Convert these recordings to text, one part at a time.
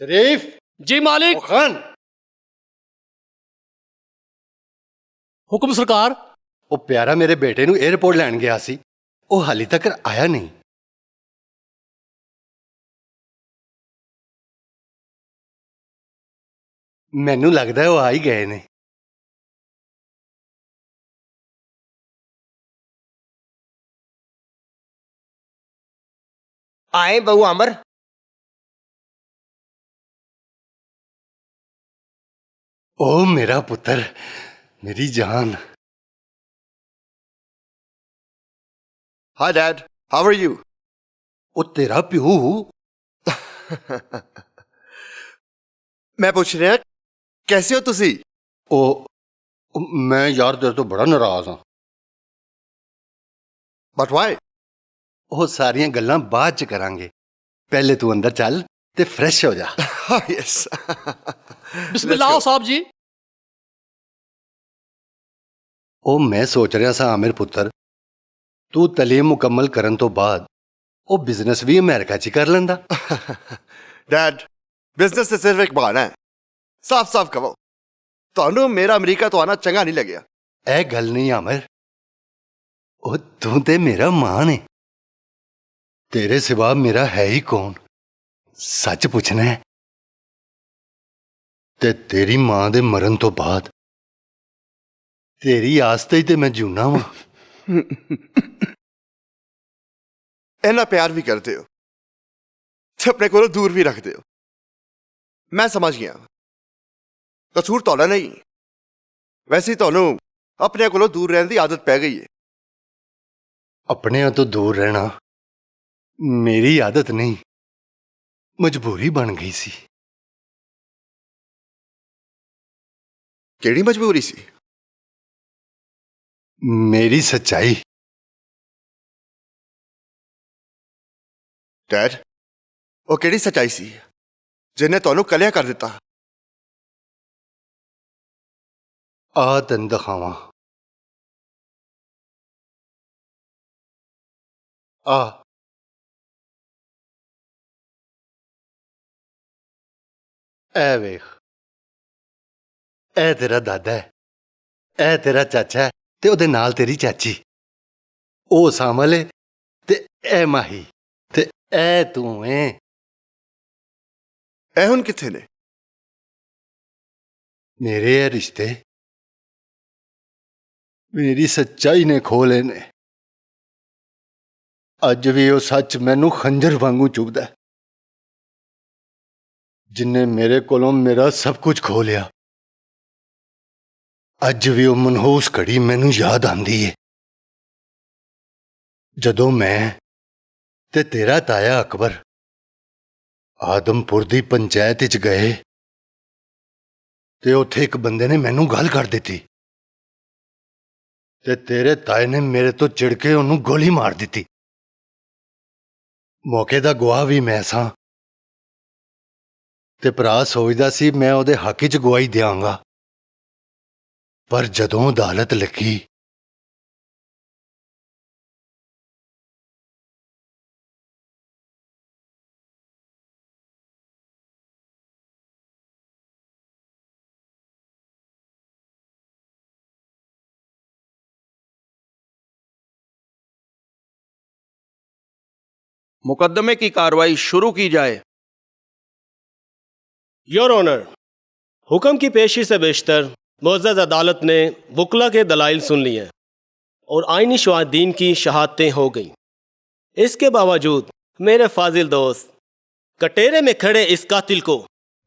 शरीफ जी मालिक। खान हुक्म सरकार। ਉਹ ਪਿਆਰਾ ਮੇਰੇ ਬੇਟੇ ਨੂੰ 에어ਪੋਰਟ ਲੈਣ ਗਿਆ ਸੀ, ਉਹ ਹਾਲੇ ਤੱਕ ਆਇਆ ਨਹੀਂ। ਮੈਨੂੰ ਲੱਗਦਾ ਉਹ ਆ ਹੀ ਗਏ ਨੇ। आए बहू अमर। ओ मेरा पुत्र, मेरी जान। Hi Dad, how are you? ਉਹ ਤੇਰਾ ਪਿਓ। मैं पूछ रहा कैसे हो तुसी? ਉਹ ਮੈਂ ਯਾਰ ਤੇਰੇ ਤੋਂ ਬੜਾ ਨਾਰਾਜ਼ ਹਾਂ। But why? ਉਹ ਸਾਰੀਆਂ ਗੱਲਾਂ ਬਾਅਦ ਚ ਕਰਾਂਗੇ, ਪਹਿਲੇ ਤੂੰ ਅੰਦਰ ਚੱਲ ਤੇ ਫਰੈਸ਼ ਹੋ ਜਾ। Oh yes. बिस्मिल्लाह साहब जी। ਉਹ ਮੈਂ ਸੋਚ ਰਿਹਾ ਸਾਂ ਆਮਿਰ ਪੁੱਤਰ, ਤੂੰ ਤਾਲੀਮ ਮੁਕੰਮਲ ਕਰਨ ਤੋਂ ਬਾਅਦ ਉਹ ਬਿਜ਼ਨਸ ਵੀ ਅਮਰੀਕਾ 'ਚ ਕਰ ਲੈਂਦਾ। Dad, business ਤੇ ਸਿਰਫ ਇੱਕ ਬਹਾਨਾ ਹੈ। ਸਾਫ਼ ਸਾਫ਼ ਕਹੋ, ਤੁਹਾਨੂੰ ਮੇਰਾ ਅਮਰੀਕਾ ਤੋਂ ਆਣਾ ਚੰਗਾ ਨਹੀਂ ਲੱਗਿਆ। ਇਹ ਗੱਲ ਨਹੀਂ ਆਮਿਰ, ਉਹ ਤੂੰ ਤੇ ਮੇਰਾ ਮਾਣ ਹੈ, ਤੇਰੇ ਸਿਵਾ ਮੇਰਾ ਹੈ ਹੀ ਕੌਣ? ਸੱਚ ਪੁੱਛਣਾ ਹੈ ਤੇ ਤੇਰੀ ਮਾਂ ਦੇ ਮਰਨ ਤੋਂ ਬਾਅਦ ਤੇਰੀ ਆਸ ਤੇ ਹੀ ਤੇ ਮੈਂ ਜਿਉਣਾ ਵਾਂ। ਇੰਨਾ ਪਿਆਰ ਵੀ ਕਰਦੇ ਹੋ ਤੇ ਆਪਣੇ ਕੋਲੋਂ ਦੂਰ ਵੀ ਰੱਖਦੇ ਹੋ। ਮੈਂ ਸਮਝ ਗਿਆ, ਕਸੂਰ ਤੁਹਾਡਾ ਨਹੀਂ, ਵੈਸੇ ਤੁਹਾਨੂੰ ਆਪਣੇ ਕੋਲੋਂ ਦੂਰ ਰਹਿਣ ਦੀ ਆਦਤ ਪੈ ਗਈ ਹੈ। ਆਪਣਿਆਂ ਤੋਂ ਦੂਰ ਰਹਿਣਾ ਮੇਰੀ ਆਦਤ ਨਹੀਂ, ਮਜਬੂਰੀ ਬਣ ਗਈ ਸੀ। ਕਿਹੜੀ ਮਜਬੂਰੀ ਸੀ? ਮੇਰੀ ਸੱਚਾਈ। ਡੈਡ, ਉਹ ਕਿਹੜੀ ਸੱਚਾਈ ਸੀ ਜਿਹਨੇ ਤੁਹਾਨੂੰ ਕੱਲਿਆ ਕਰ ਦਿੱਤਾ? ਆ ਤੈਨੂੰ ਦਿਖਾਵਾਂ। ਆ ਐ ਵੇਖ, ਇਹ ਤੇਰਾ ਦਾਦਾ ਹੈ, ਇਹ ਤੇਰਾ ਚਾਚਾ ਹੈ ਤੇ ਉਹਦੇ ਨਾਲ ਤੇਰੀ ਚਾਚੀ। ਉਹ ਸਾਮਲ ਹੈ ਤੇ ਇਹ ਮਾਹੀ ਤੇ ਇਹ ਤੂੰ ਏ। ਇਹ ਹੁਣ ਕਿੱਥੇ ਨੇ? ਮੇਰੇ ਇਹ ਰਿਸ਼ਤੇ ਮੇਰੀ ਸੱਚਾਈ ਨੇ ਖੋਲੇ ਨੇ। ਅੱਜ ਵੀ ਉਹ ਸੱਚ ਮੈਨੂੰ ਖੰਜਰ ਵਾਂਗੂ ਚੁਭਦਾ ਹੈ, ਜਿਨਨੇ ਮੇਰੇ ਕੋਲੋਂ ਮੇਰਾ ਸਭ ਕੁਝ ਖੋਹ ਲਿਆ। ਅੱਜ ਵੀ ਉਹ ਮਨਹੂਸ ਘੜੀ ਮੈਨੂੰ ਯਾਦ ਆਂਦੀ ਏ, ਜਦੋਂ ਮੈਂ ਤੇ ਤੇਰਾ ਤਾਇਆ ਅਕਬਰ ਆਦਮਪੁਰ ਦੀ ਪੰਚਾਇਤ ਵਿੱਚ ਗਏ ਤੇ ਉੱਥੇ ਇੱਕ ਬੰਦੇ ਨੇ ਮੈਨੂੰ ਗੱਲ ਕਰ ਦਿੱਤੀ ਤੇ ਤੇਰੇ ਤਾਏ ਨੇ ਮੇਰੇ ਤੋਂ ਚਿੜ ਕੇ ਉਹਨੂੰ ਗੋਲੀ ਮਾਰ ਦਿੱਤੀ। ਮੌਕੇ ਦਾ ਗਵਾਹ ਵੀ ਮੈਂ ਸਾਂ ਤੇ ਭਰਾ ਸੋਚਦਾ ਸੀ ਮੈਂ ਉਹਦੇ ਹੱਕ 'ਚ ਗਵਾਹੀ ਦਿਆਂਗਾ, ਪਰ ਜਦੋਂ ਅਦਾਲਤ ਲੱਗੀ मुकदमे की कार्रवाई शुरू की जाए। योर ऑनर, हुक्म की पेशी से बेशतर मुअज़्ज़ज़ अदालत ने वकला के दलाइल सुन लिए और आइनी शवाहिदीन की शहादतें हो गईं। इसके बावजूद मेरे फाजिल दोस्त कटेरे में खड़े इस कातिल को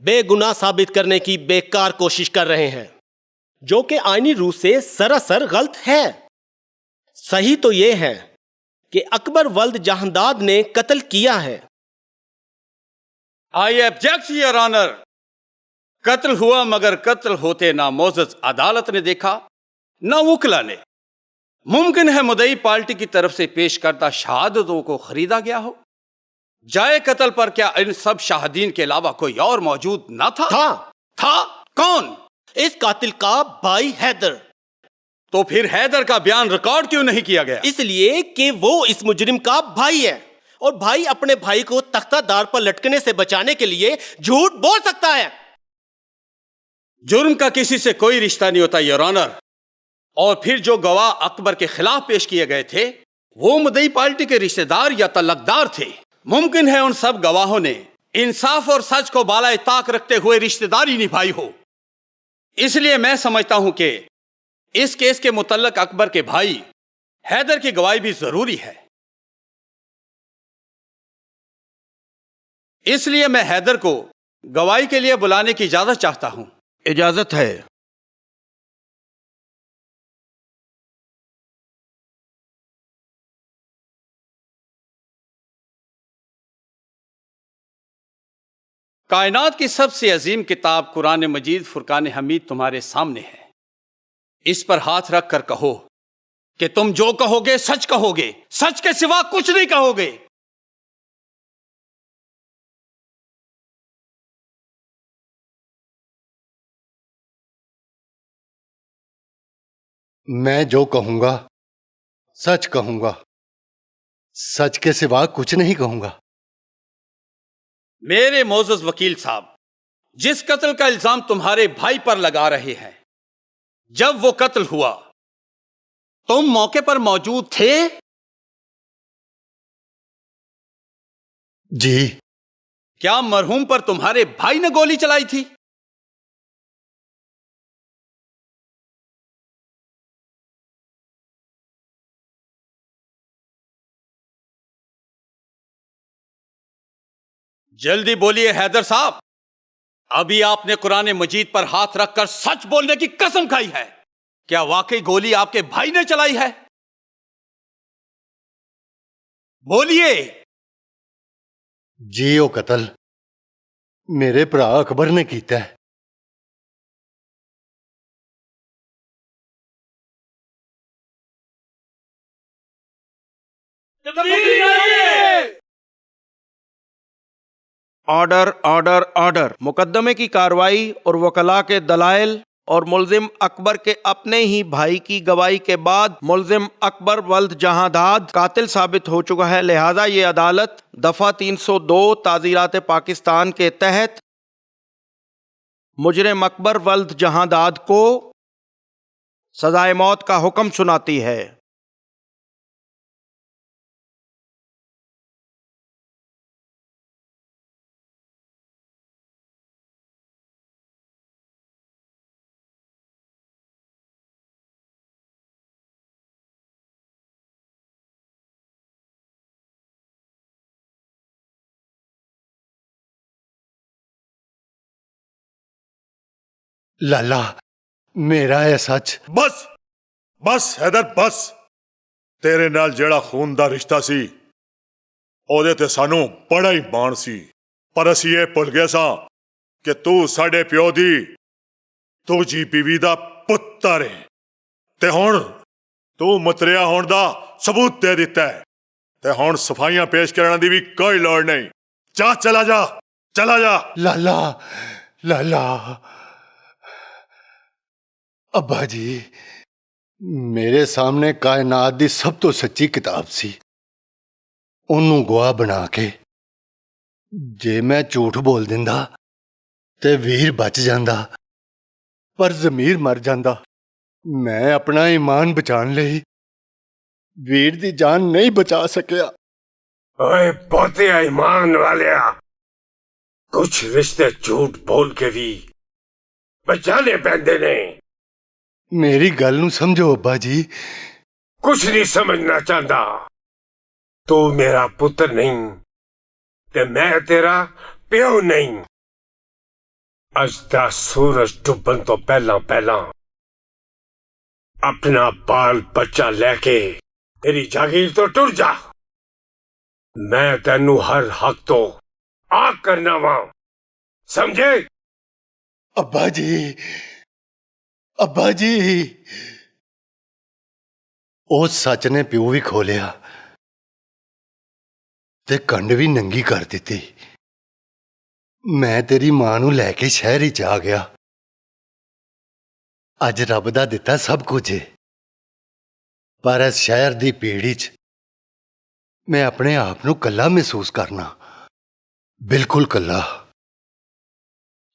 बेगुनाह साबित करने की बेकार कोशिश कर रहे हैं, जो कि आइनी रूह से सरासर गलत है। सही तो ये है कि अकबर वल्द जहांदाद ने कत्ल किया है। I object your honour. कत्ल हुआ मगर कत्ल होते ना मोअज़्ज़ज़ अदालत ने देखा ना वकला ने। मुमकिन है मुद्दई पार्टी की तरफ से पेश करदा शहादतों को खरीदा गया हो। जाए कत्ल पर क्या इन सब शाहिदीन के अलावा कोई और मौजूद ना था? था? कौन? इस कातिल का भाई हैदर। तो फिर हैदर का बयान रिकॉर्ड क्यों नहीं किया गया? इसलिए कि वो इस मुजरिम का भाई है اور بھائی اپنے بھائی کو تختہ دار پر لٹکنے سے بچانے کے لیے جھوٹ بول سکتا ہے؟ جرم کا کسی سے کوئی رشتہ نہیں ہوتا یور آنر، اور پھر جو گواہ اکبر کے خلاف پیش کیے گئے تھے وہ مدعی پارٹی کے رشتہ دار یا تعلقدار تھے۔ ممکن ہے ان سب گواہوں نے انصاف اور سچ کو بالائے طاق رکھتے ہوئے رشتہ داری نبھائی ہو، اس لیے میں سمجھتا ہوں کہ اس کیس کے متعلق اکبر کے بھائی حیدر کی گواہی بھی ضروری ہے۔ اس لیے میں حیدر کو گواہی کے لیے بلانے کی اجازت چاہتا ہوں۔ اجازت ہے۔ کائنات کی سب سے عظیم کتاب قرآن مجید فرقان حمید تمہارے سامنے ہے، اس پر ہاتھ رکھ کر کہو کہ تم جو کہو گے سچ کہو گے، سچ کے سوا کچھ نہیں کہو گے۔ میں جو کہوں گا سچ کہوں گا، سچ کے سوا کچھ نہیں کہوں گا۔ میرے معزز وکیل صاحب، جس قتل کا الزام تمہارے بھائی پر لگا رہے ہیں، جب وہ قتل ہوا تم موقع پر موجود تھے؟ جی۔ کیا مرحوم پر تمہارے بھائی نے گولی چلائی تھی؟ جلدی بولیے حیدر صاحب، ابھی آپ نے قرآن مجید پر ہاتھ رکھ کر سچ بولنے کی قسم کھائی ہے، کیا واقعی گولی آپ کے بھائی نے چلائی ہے؟ بولیے۔ جی وہ قتل میرے برا اکبر نے کیتا ہے۔ Order order order. مقدمے کی کارروائی اور وکلاء کے دلائل اور ملزم اکبر کے اپنے ہی بھائی کی گواہی کے بعد ملزم اکبر ولد جہاں داد قاتل ثابت ہو چکا ہے، لہذا یہ عدالت دفعہ 302 تعزیرات پاکستان کے تحت مجرم اکبر ولد جہاں داد کو سزائے موت کا حکم سناتی ہے۔ لالا میرا ہے سچ۔ بس بس حیدر بس، تیرے نال جیڑا خون دا رشتہ سی اودے تے سانو بڑا ہی مان سی، پر اسی یہ بھول گئے ساں کہ تو ساڈے پیو دی تو جی بیوی دا پتر ہے، تے ہن تو متریا ہون دا ثبوت دے دیتا ہے، تے ہن صفائیاں پیش کرنے دی بھی کوئی لوڑ نہیں۔ جا چلا جا چلا جا۔ لالا لالا ابا جی، میرے سامنے کائنات دی سب تو سچی کتاب سی، انہوں گواہ بنا کے جے میں جھوٹ بول دیندا تے ویر بچ جاندا، پر ضمیر مر جاندا۔ میں اپنا ایمان بچان لئی ویر دی جان نہیں بچا سکیا۔ اوے بہتے ایمان والیا، کچھ رشتے جھوٹ بول کے بھی بچانے پیندے نے۔ میری گل نو سمجھو ابا جی۔ کچھ نہیں سمجھنا چاہتا، تو میرا پتر نہیں تے میں تیرا پیو نہیں۔ اج دا سورج ڈبن تو پہلا پہلا اپنا بال بچہ لے کے تیری جاگیر تو ٹر جا، میں تینو ہر حق تو آ کرنا وا، سمجھے؟ ابا جی ابا جی، اس سچ نے پیو بھی کھولیا تے کنڈ بھی ننگی کر دیتی۔ میں تیری ماں نو لے کے شہر ہی جا گیا۔ اج رب دا دتا سب کچھ ہے، پر اس شہر دی پیڑی چ ਮੈਂ ਆਪਣੇ ਆਪ ਨੂੰ ਕੱਲਾ ਮਹਿਸੂਸ ਕਰਨਾ, ਬਿਲਕੁਲ ਕੱਲਾ,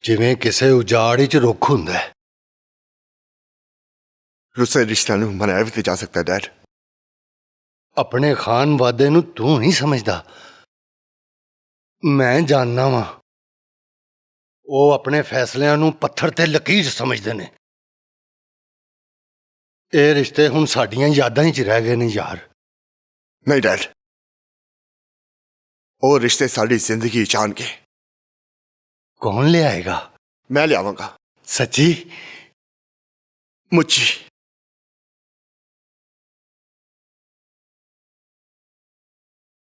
ਜਿਵੇਂ ਕਿਸੇ ਉਜਾੜ ਵਿੱਚ ਰੁੱਖ ਹੁੰਦਾ ਹੈ। ਰੁੱਸੇ ਰਿਸ਼ਤਿਆਂ ਨੂੰ ਮਨਾਇਆ ਵੀ ਤੇ ਜਾ ਸਕਦਾ ਡੈਡ। ਆਪਣੇ ਖਾਨ ਵਾਦੇ ਨੂੰ ਤੂੰ ਨਹੀਂ ਸਮਝਦਾ, ਮੈਂ ਜਾਣਦਾ ਵਾਂ। ਉਹ ਆਪਣੇ ਫੈਸਲਿਆਂ ਨੂੰ ਪੱਥਰ ਤੇ ਲਕੀਰ ਸਮਝਦੇ ਨੇ। ਇਹ ਰਿਸ਼ਤੇ ਹੁਣ ਸਾਡੀਆਂ ਯਾਦਾਂ 'ਚ ਰਹਿ ਗਏ ਨੇ ਯਾਰ। ਨਹੀਂ ਡੈਡ, ਉਹ ਰਿਸ਼ਤੇ ਸਾਡੀ ਜ਼ਿੰਦਗੀ ਜਾਣ ਕੇ। ਕੌਣ ਲਿਆਏਗਾ? ਮੈਂ ਲਿਆਵਾਂਗਾ। ਸੱਚੀ? ਮੁੱਚੀ।